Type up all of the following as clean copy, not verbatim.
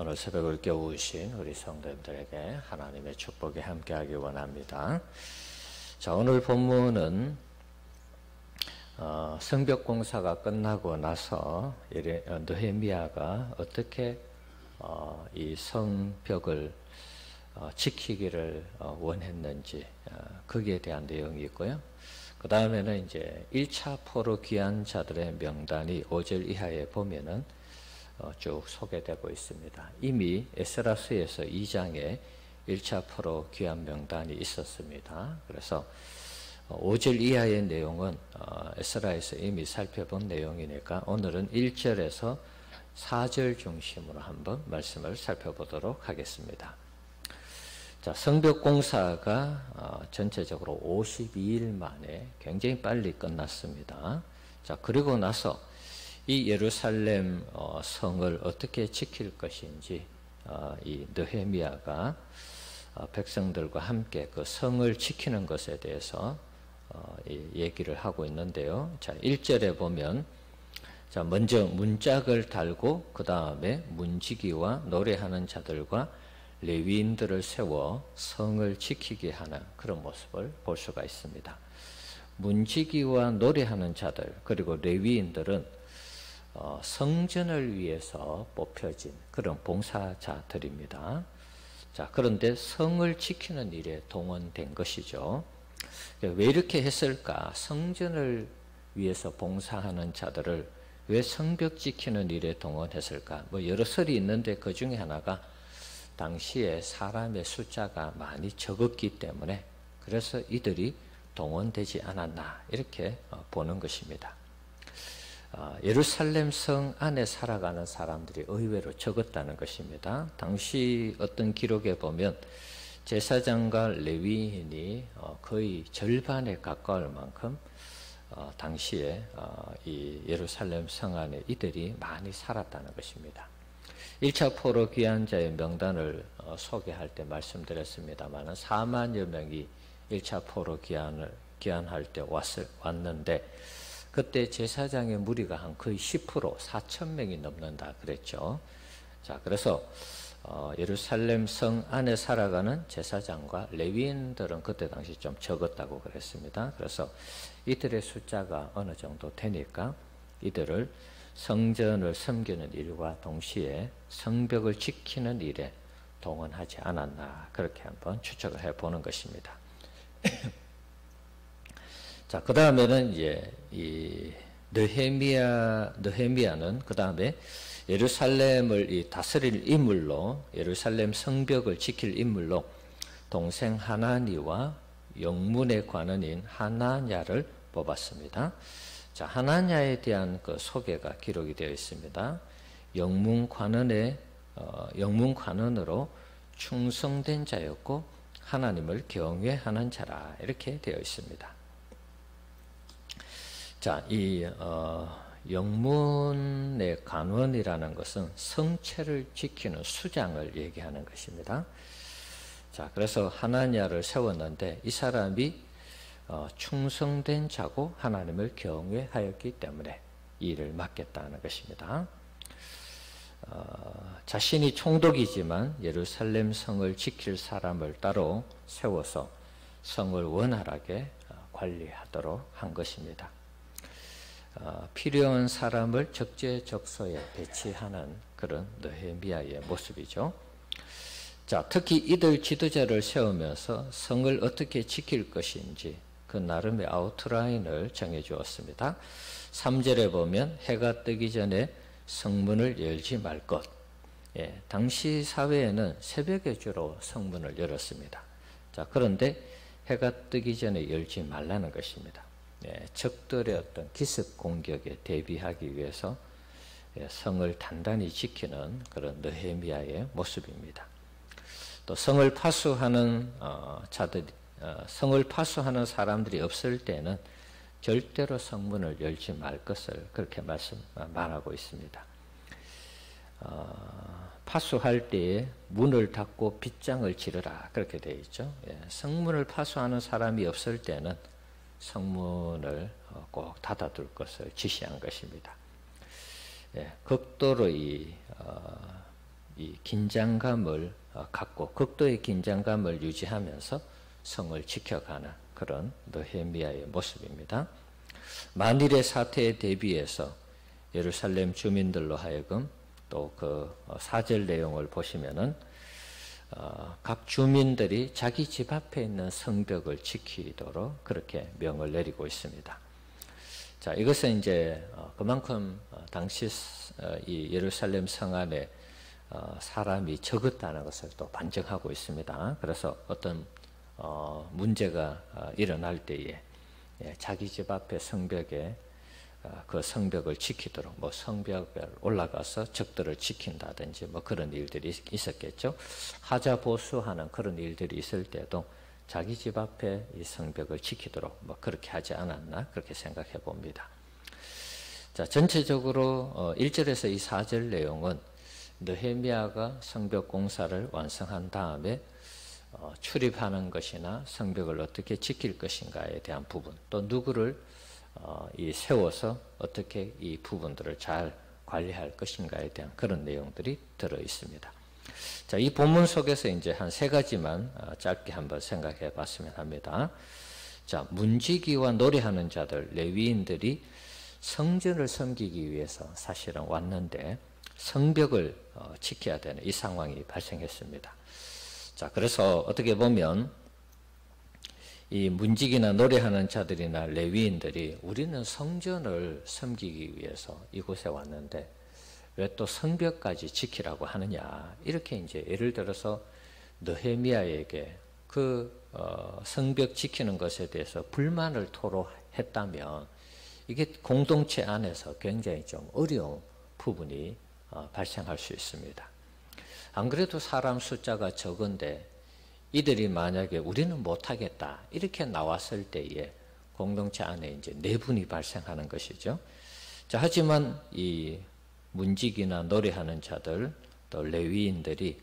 오늘 새벽을 깨우신 우리 성도님들에게 하나님의 축복이 함께하기 원합니다. 자, 오늘 본문은 성벽공사가 끝나고 나서 느헤미야가 어떻게 이 성벽을 지키기를 원했는지 거기에 대한 내용이 있고요. 그 다음에는 이제 1차 포로 귀한 자들의 명단이 5절 이하에 보면은 쭉 소개되고 있습니다. 이미 에스라서에서 2장에 1차 포로 귀한 명단이 있었습니다. 그래서 5절 이하의 내용은 에스라에서 이미 살펴본 내용이니까 오늘은 1절에서 4절 중심으로 한번 말씀을 살펴보도록 하겠습니다. 자, 성벽 공사가 전체적으로 52일 만에 굉장히 빨리 끝났습니다. 자, 그리고 나서 이 예루살렘 성을 어떻게 지킬 것인지 이 느헤미야가 백성들과 함께 그 성을 지키는 것에 대해서 얘기를 하고 있는데요. 자, 1절에 보면 자, 먼저 문짝을 달고 그 다음에 문지기와 노래하는 자들과 레위인들을 세워 성을 지키게 하는 그런 모습을 볼 수가 있습니다. 문지기와 노래하는 자들 그리고 레위인들은 성전을 위해서 뽑혀진 그런 봉사자들입니다. 자, 그런데 성을 지키는 일에 동원된 것이죠. 왜 이렇게 했을까? 성전을 위해서 봉사하는 자들을 왜 성벽 지키는 일에 동원했을까? 뭐 여러 설이 있는데 그 중에 하나가 당시에 사람의 숫자가 많이 적었기 때문에 그래서 이들이 동원되지 않았나 이렇게 보는 것입니다. 예루살렘 성 안에 살아가는 사람들이 의외로 적었다는 것입니다. 당시 어떤 기록에 보면 제사장과 레위인이 거의 절반에 가까울 만큼 당시에 이 예루살렘 성 안에 이들이 많이 살았다는 것입니다. 1차 포로 귀한 자의 명단을 소개할 때 말씀드렸습니다만 4만여 명이 1차 포로 귀환할 때 왔는데 그때 제사장의 무리가 한 거의 10% 4,000명이 넘는다 그랬죠. 자, 그래서 예루살렘 성 안에 살아가는 제사장과 레위인들은 그때 당시 좀 적었다고 그랬습니다. 그래서 이들의 숫자가 어느 정도 되니까 이들을 성전을 섬기는 일과 동시에 성벽을 지키는 일에 동원하지 않았나 그렇게 한번 추측을 해보는 것입니다. 자, 그 다음에는 이제 이 느헤미야는 그 다음에 예루살렘을 다스릴 인물로 예루살렘 성벽을 지킬 인물로 동생 하나니와 영문의 관원인 하나냐를 뽑았습니다. 자, 하나냐에 대한 그 소개가 기록이 되어 있습니다. 영문 관원으로 충성된 자였고 하나님을 경외하는 자라 이렇게 되어 있습니다. 자, 이 영문의 관원이라는 것은 성체를 지키는 수장을 얘기하는 것입니다. 자, 그래서 하나냐를 세웠는데 이 사람이 충성된 자고 하나님을 경외하였기 때문에 이 일을 맡겠다는 것입니다. 자신이 총독이지만 예루살렘 성을 지킬 사람을 따로 세워서 성을 원활하게 관리하도록 한 것입니다. 필요한 사람을 적재적소에 배치하는 그런 느헤미야의 모습이죠. 자, 특히 이들 지도자를 세우면서 성을 어떻게 지킬 것인지 그 나름의 아웃라인을 정해 주었습니다. 3절에 보면 해가 뜨기 전에 성문을 열지 말 것. 예, 당시 사회에는 새벽에 주로 성문을 열었습니다. 자, 그런데 해가 뜨기 전에 열지 말라는 것입니다. 예, 적들의 어떤 기습 공격에 대비하기 위해서 성을 단단히 지키는 그런 느헤미야의 모습입니다. 또 성을 파수하는 성을 파수하는 사람들이 없을 때는 절대로 성문을 열지 말 것을 그렇게 말하고 있습니다. 파수할 때에 문을 닫고 빗장을 지르라 그렇게 되어 있죠. 예, 성문을 파수하는 사람이 없을 때는 성문을 꼭 닫아둘 것을 지시한 것입니다. 예, 극도로 이 이 긴장감을 갖고 극도의 긴장감을 유지하면서 성을 지켜가는 그런 느헤미야의 모습입니다. 만일의 사태에 대비해서 예루살렘 주민들로 하여금 또 그 4절 내용을 보시면은 각 주민들이 자기 집 앞에 있는 성벽을 지키도록 그렇게 명을 내리고 있습니다. 자, 이것은 이제 그만큼 당시 이 예루살렘 성 안에 사람이 적었다는 것을 또 반증하고 있습니다. 그래서 어떤 문제가 일어날 때에 자기 집 앞에 성벽에 그 성벽을 지키도록 뭐 성벽에 올라가서 적들을 지킨다든지 뭐 그런 일들이 있었겠죠. 하자보수하는 그런 일들이 있을 때도 자기 집 앞에 이 성벽을 지키도록 뭐 그렇게 하지 않았나 그렇게 생각해 봅니다. 자, 전체적으로 1절에서 이 4절 내용은 느헤미야가 성벽 공사를 완성한 다음에 출입하는 것이나 성벽을 어떻게 지킬 것인가에 대한 부분, 또 누구를 세워서 어떻게 이 부분들을 잘 관리할 것인가에 대한 그런 내용들이 들어 있습니다. 자, 이 본문 속에서 이제 한 3가지만 짧게 한번 생각해 봤으면 합니다. 자, 문지기와 노래하는 자들, 레위인들이 성전을 섬기기 위해서 사실은 왔는데 성벽을 지켜야 되는 이 상황이 발생했습니다. 자, 그래서 어떻게 보면 이 문지기나 노래하는 자들이나 레위인들이 우리는 성전을 섬기기 위해서 이곳에 왔는데 왜 또 성벽까지 지키라고 하느냐, 이렇게 이제 예를 들어서 느헤미야에게 그 성벽 지키는 것에 대해서 불만을 토로했다면 이게 공동체 안에서 굉장히 좀 어려운 부분이 발생할 수 있습니다. 안 그래도 사람 숫자가 적은데 이들이 만약에 우리는 못하겠다 이렇게 나왔을 때에 공동체 안에 이제 내분이 발생하는 것이죠. 자, 하지만 이 문지기나 노래하는 자들 또 레위인들이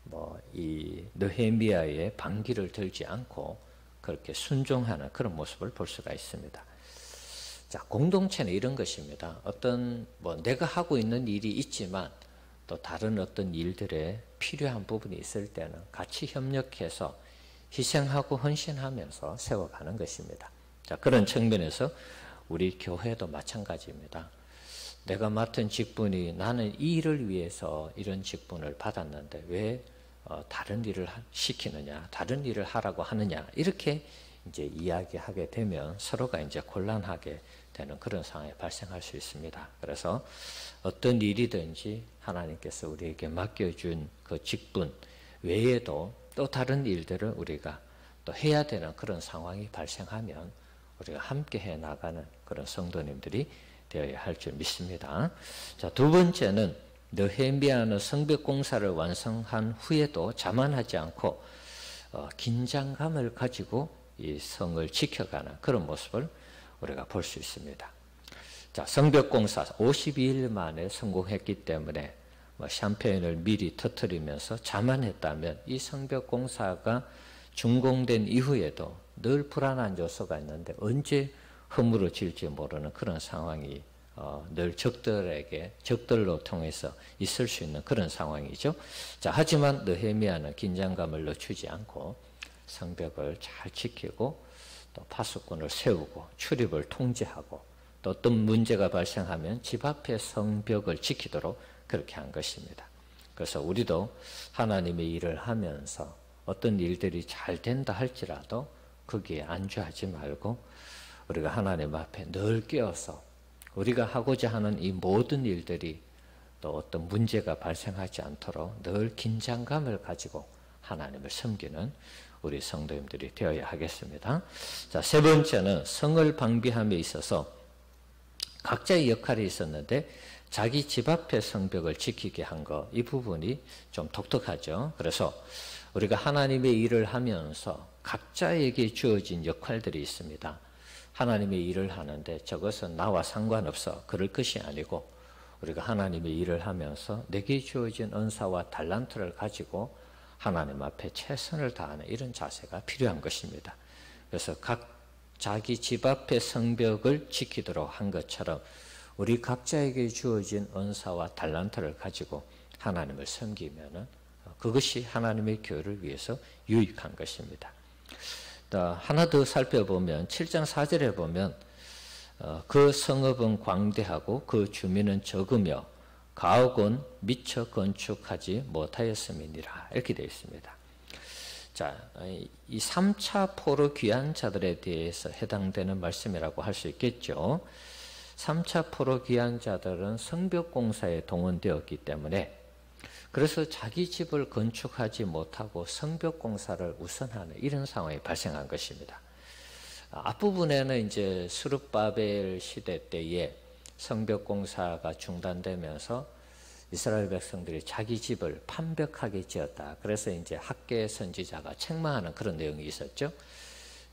뭐 이 느헤미야의 반기를 들지 않고 그렇게 순종하는 그런 모습을 볼 수가 있습니다. 자, 공동체는 이런 것입니다. 어떤 뭐 내가 하고 있는 일이 있지만 또 다른 어떤 일들에 필요한 부분이 있을 때는 같이 협력해서 희생하고 헌신하면서 세워가는 것입니다. 자, 그런 측면에서 우리 교회도 마찬가지입니다. 내가 맡은 직분이 나는 이 일을 위해서 이런 직분을 받았는데 왜 다른 일을 시키느냐, 다른 일을 하라고 하느냐, 이렇게 이제 이야기하게 되면 서로가 이제 곤란하게 되는 그런 상황이 발생할 수 있습니다. 그래서 어떤 일이든지 하나님께서 우리에게 맡겨준 그 직분 외에도 또 다른 일들을 우리가 또 해야 되는 그런 상황이 발생하면 우리가 함께 해 나가는 그런 성도님들이 되어야 할 줄 믿습니다. 자, 2번째는 느헤미야는 성벽 공사를 완성한 후에도 자만하지 않고 긴장감을 가지고 이 성을 지켜가는 그런 모습을 우리가 볼 수 있습니다. 자, 성벽 공사 52일 만에 성공했기 때문에 샴페인을 미리 터뜨리면서 자만했다면 이 성벽 공사가 준공된 이후에도 늘 불안한 요소가 있는데 언제 허물어질지 모르는 그런 상황이 늘 적들로 통해서 있을 수 있는 그런 상황이죠. 자, 하지만 느헤미야는 긴장감을 늦추지 않고 성벽을 잘 지키고 또 파수꾼을 세우고 출입을 통제하고 또 어떤 문제가 발생하면 집 앞에 성벽을 지키도록 그렇게 한 것입니다. 그래서 우리도 하나님의 일을 하면서 어떤 일들이 잘 된다 할지라도 거기에 안주하지 말고 우리가 하나님 앞에 늘 깨어서 우리가 하고자 하는 이 모든 일들이 또 어떤 문제가 발생하지 않도록 늘 긴장감을 가지고 하나님을 섬기는 우리 성도님들이 되어야 하겠습니다. 자, 3번째는 성을 방비함에 있어서 각자의 역할이 있었는데 자기 집 앞의 성벽을 지키게 한 것, 이 부분이 좀 독특하죠. 그래서 우리가 하나님의 일을 하면서 각자에게 주어진 역할들이 있습니다. 하나님의 일을 하는데 저것은 나와 상관없어 그럴 것이 아니고 우리가 하나님의 일을 하면서 내게 주어진 은사와 달란트를 가지고 하나님 앞에 최선을 다하는 이런 자세가 필요한 것입니다. 그래서 각 자기 집 앞의 성벽을 지키도록 한 것처럼 우리 각자에게 주어진 은사와 달란트를 가지고 하나님을 섬기면은 그것이 하나님의 교회를 위해서 유익한 것입니다. 하나 더 살펴보면 7장 4절에 보면 그 성읍은 광대하고 그 주민은 적으며 가옥은 미처 건축하지 못하였음이니라 이렇게 되어 있습니다. 자, 이 3차 포로 귀한 자들에 대해서 해당되는 말씀이라고 할 수 있겠죠. 3차 포로 귀한 자들은 성벽 공사에 동원되었기 때문에 그래서 자기 집을 건축하지 못하고 성벽 공사를 우선하는 이런 상황이 발생한 것입니다. 앞부분에는 이제 스룹바벨 시대 때에 성벽 공사가 중단되면서 이스라엘 백성들이 자기 집을 판벽하게 지었다. 그래서 이제 학계 선지자가 책망하는 그런 내용이 있었죠.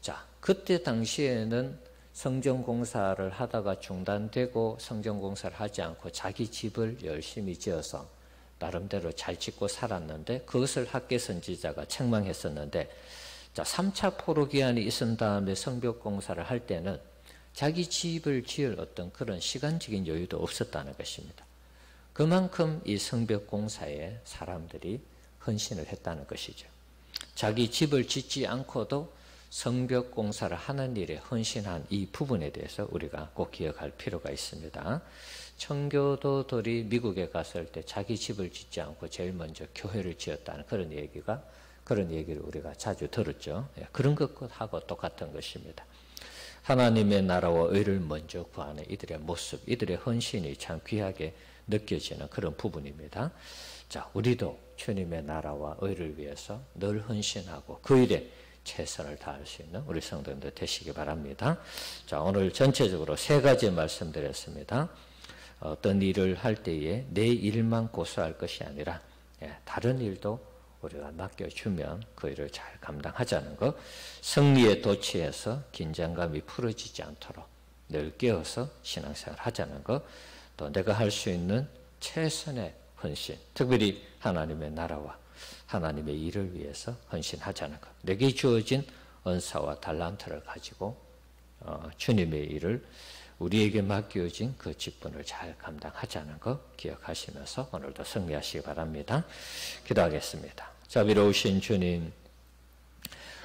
자, 그때 당시에는 성전 공사를 하다가 중단되고 성전 공사를 하지 않고 자기 집을 열심히 지어서 나름대로 잘 짓고 살았는데 그것을 학계 선지자가 책망했었는데 자, 3차 포로 기한이 있은 다음에 성벽 공사를 할 때는 자기 집을 지을 어떤 그런 시간적인 여유도 없었다는 것입니다. 그만큼 이 성벽 공사에 사람들이 헌신을 했다는 것이죠. 자기 집을 짓지 않고도 성벽 공사를 하는 일에 헌신한 이 부분에 대해서 우리가 꼭 기억할 필요가 있습니다. 청교도들이 미국에 갔을 때 자기 집을 짓지 않고 제일 먼저 교회를 지었다는 그런 얘기를 우리가 자주 들었죠. 그런 것하고 똑같은 것입니다. 하나님의 나라와 의를 먼저 구하는 이들의 모습, 이들의 헌신이 참 귀하게 느껴지는 그런 부분입니다. 자, 우리도 주님의 나라와 의를 위해서 늘 헌신하고 그 일에 최선을 다할 수 있는 우리 성도님들 되시기 바랍니다. 자, 오늘 전체적으로 3가지 말씀드렸습니다. 어떤 일을 할 때에 내 일만 고수할 것이 아니라 다른 일도 우리가 맡겨주면 그 일을 잘 감당하자는 것, 승리에 도취해서 긴장감이 풀어지지 않도록 늘 깨어서 신앙생활 하자는 것, 또 내가 할 수 있는 최선의 헌신, 특별히 하나님의 나라와 하나님의 일을 위해서 헌신하자는 것, 내게 주어진 은사와 달란트를 가지고 주님의 일을 우리에게 맡겨진 그 직분을 잘 감당하자는 것 기억하시면서 오늘도 승리하시기 바랍니다. 기도하겠습니다. 자비로우신 주님,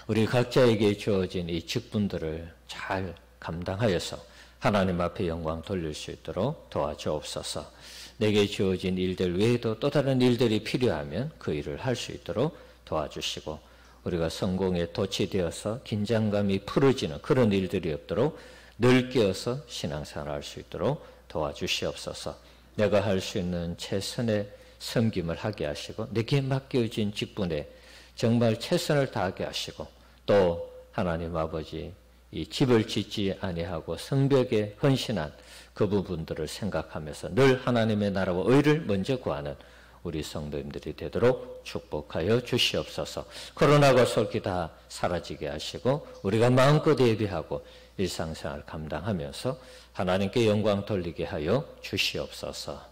우리 각자에게 주어진 이 직분들을 잘 감당하여서 하나님 앞에 영광 돌릴 수 있도록 도와주옵소서. 내게 주어진 일들 외에도 또 다른 일들이 필요하면 그 일을 할 수 있도록 도와주시고 우리가 성공에 도취되어서 긴장감이 풀어지는 그런 일들이 없도록 늘 깨어서 신앙생활을 할 수 있도록 도와주시옵소서. 내가 할 수 있는 최선의 섬김을 하게 하시고 내게 맡겨진 직분에 정말 최선을 다하게 하시고 또 하나님 아버지 이 집을 짓지 아니하고 성벽에 헌신한 그 부분들을 생각하면서 늘 하나님의 나라와 의를 먼저 구하는 우리 성도님들이 되도록 축복하여 주시옵소서. 코로나가 솔기 다 사라지게 하시고 우리가 마음껏 예배하고 일상생활 감당하면서 하나님께 영광 돌리게 하여 주시옵소서.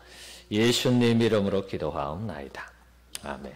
예수님 이름으로 기도하옵나이다. 아멘.